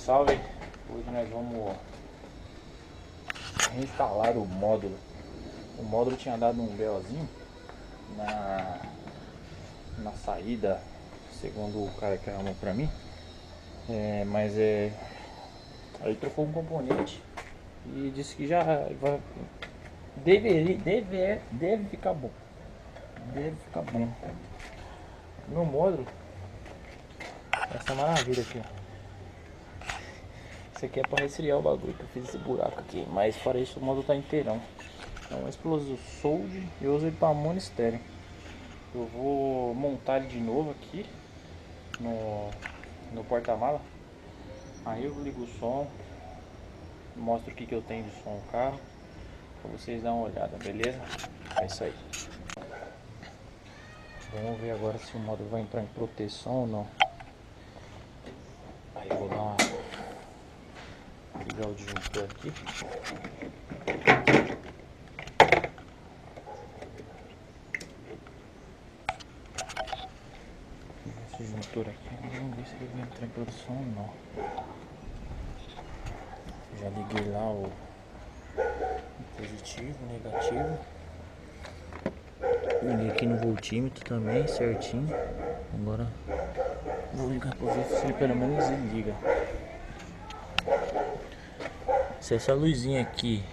salve! Hoje nós vamos reinstalar o módulo. O módulo tinha dado um BOzinho na saída, segundo o cara que arrumou pra mim. Aí trocou um componente e disse que já vai, deve ficar bom. Deve ficar bom. Meu módulo, essa maravilha aqui, ó. Isso aqui é para resfriar o bagulho, que eu fiz esse buraco aqui. Mas para isso o módulo tá inteirão. É um explosivo solde e eu uso ele para monistério. Eu vou montar ele de novo aqui no porta-mala. Aí eu ligo o som, mostro o que eu tenho de som no carro, para vocês darem uma olhada, beleza? É isso aí. Vamos ver agora se o módulo vai entrar em proteção ou não. Aí eu vou ligar o disjuntor aqui. Esse disjuntor aqui, vamos ver se ele vai entrar em proteção ou não. Já liguei lá o positivo, o negativo. Liguei aqui no voltímetro também, certinho. Agora vou ligar para ver se ele pelo menos ele liga. Se essa luzinha aqui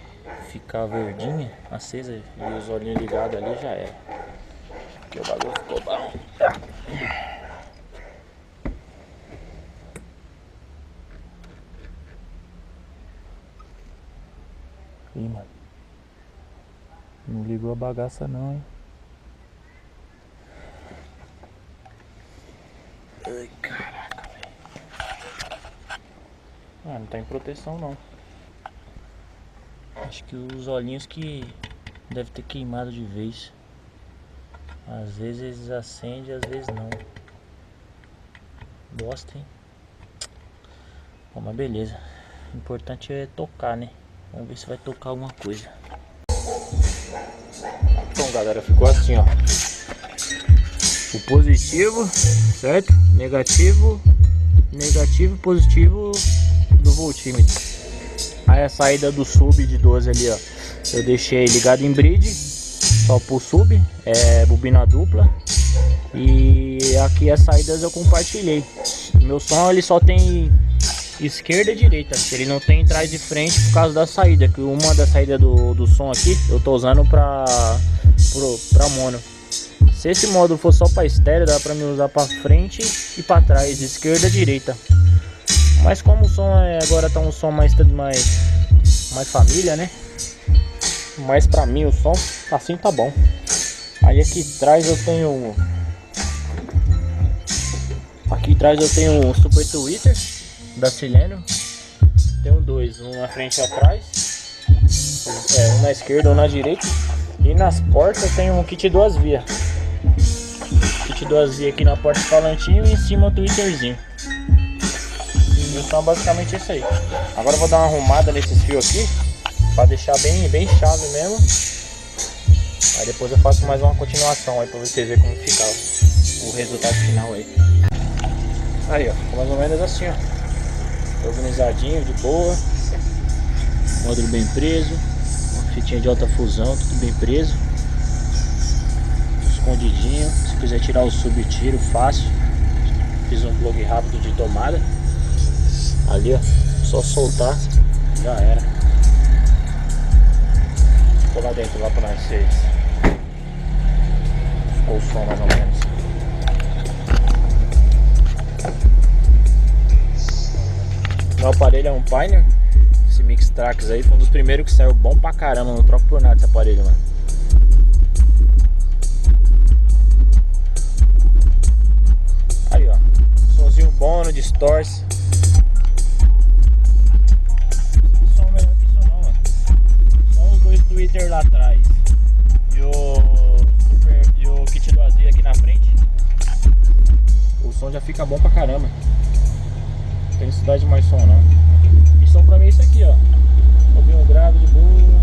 ficar verdinha, acesa e os olhinhos ligados ali, já era. Porque o bagulho ficou bom. Ih, mano. Não ligou a bagaça não, hein? Ai, caraca, velho. Ah, não tá em proteção não. Acho que os olhinhos que deve ter queimado de vez. Às vezes eles acendem, às vezes não. Bosta, hein? Bom, mas beleza. O importante é tocar, né? Vamos ver se vai tocar alguma coisa. Então, galera, ficou assim, ó. O positivo, certo? Negativo, positivo do voltímetro. Aí a saída do sub de 12 ali, ó. Eu deixei ligado em bridge, só pro sub, bobina dupla. E aqui as saídas eu compartilhei. Meu som ele só tem esquerda e direita, ele não tem trás e frente por causa da saída, que uma da saída do som aqui eu tô usando pra mono. Se esse módulo for só para estéreo, dá para me usar para frente e para trás, esquerda e direita. Mas como o som agora tá um som mais família, né? Mas para mim o som assim tá bom. Aí aqui atrás eu tenho um Super Twitter da Sileno. Tenho dois, um na frente e atrás, um na esquerda ou na direita. E nas portas eu tenho um kit 2 vias. Kit 2 vias aqui na porta do falantinho e em cima o Twitterzinho. E o som é basicamente isso aí. Agora eu vou dar uma arrumada nesses fios aqui, para deixar bem chave mesmo. Aí depois eu faço mais uma continuação aí para vocês verem como ficar o resultado final aí. Aí ó, ficou mais ou menos assim ó. Organizadinho, de boa. Módulo bem preso. Uma fitinha de alta fusão, tudo bem preso. Escondidinho. Se quiser tirar o sub, tiro fácil. Fiz um plug rápido de tomada. Ali ó, só soltar, já era. Ficou lá dentro, lá pra nós vocês. Ficou o som mais ou menos. Meu aparelho é um Pioneer. Esse Mix Trax aí foi um dos primeiros que saiu bom pra caramba. Não troco por nada esse aparelho, mano. Aí ó, somzinho bom, não distorce. Som melhor que isso não, mano. Só os dois Twitter lá atrás e o kit do Azia aqui na frente. O som já fica bom pra caramba. Não tem necessidade de mais som não. E som pra mim é isso aqui, ó. Ouvir um grave de boa.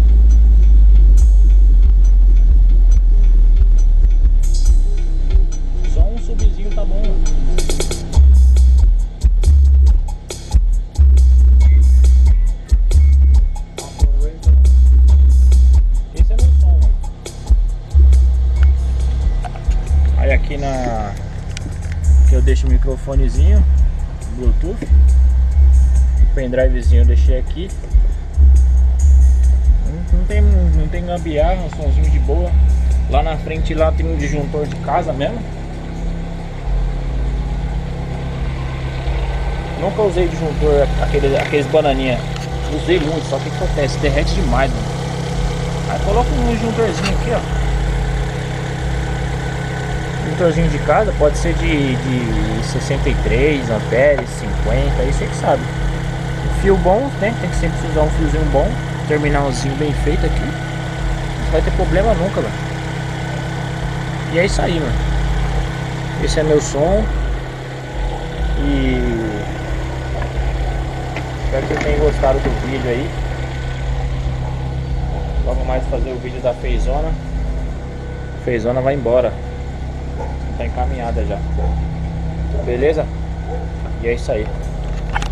Só um subzinho tá bom, mano. na... que eu deixo o microfonezinho Bluetooth. O pendrivezinho eu deixei aqui. Não tem gambiarra, um somzinho de boa. Lá na frente lá tem um disjuntor de casa mesmo. Nunca usei disjuntor, aqueles bananinha. Usei muito, só que o que acontece? Derrete demais, mano. Aí coloca um disjuntorzinho aqui, ó. Disjuntorzinho de casa, pode ser de 63 amperes, 50, aí você que sabe. Um fio bom, né? Tem que sempre usar um fiozinho bom. Terminalzinho bem feito aqui. Não vai ter problema nunca, mano. E é isso aí, mano. Esse é meu som. E espero que vocês tenham gostado do vídeo aí. Logo mais fazer o vídeo da Fezona. Fezona vai embora. Tá encaminhada já. Beleza? E é isso aí.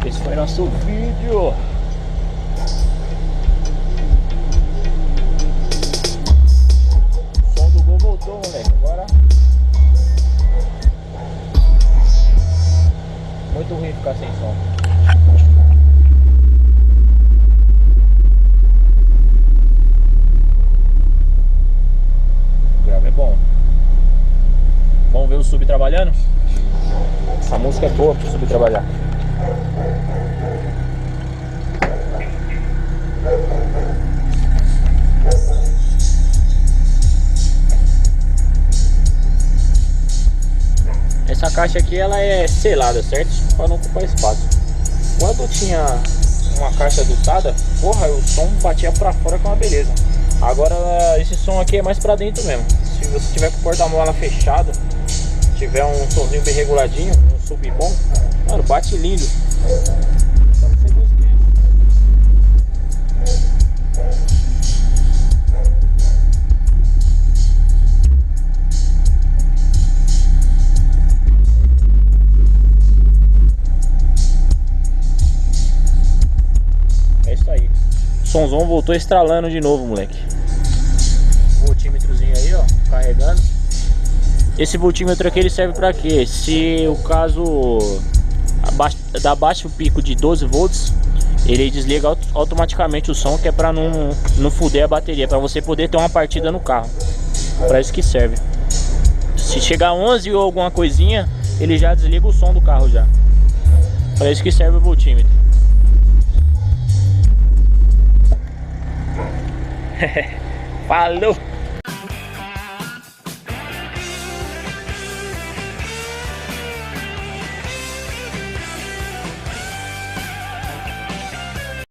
Esse foi nosso vídeo. O som do gol voltou, moleque. Agora muito ruim ficar sem som. O grave é bom. Vamos ver o sub trabalhando? Essa música é boa para o sub trabalhar. Essa caixa aqui ela é selada, certo? Para não ocupar espaço. Quando tinha uma caixa adultada, porra, o som batia para fora com uma beleza. Agora esse som aqui é mais para dentro mesmo. Se você tiver com o porta-mola fechado, tiver um somzinho bem reguladinho, um sub bom, mano, bate lindo. Só que você gostar. É isso aí. O somzão voltou estralando de novo, moleque. Voltímetrozinho aí, ó, carregando. Esse voltímetro aqui ele serve para quê? Se o caso dá baixo pico de 12 volts, ele desliga automaticamente o som, que é para não fuder a bateria, para você poder ter uma partida no carro. Para isso que serve. Se chegar a 11 ou alguma coisinha, ele já desliga o som do carro já. Para isso que serve o voltímetro. Falou!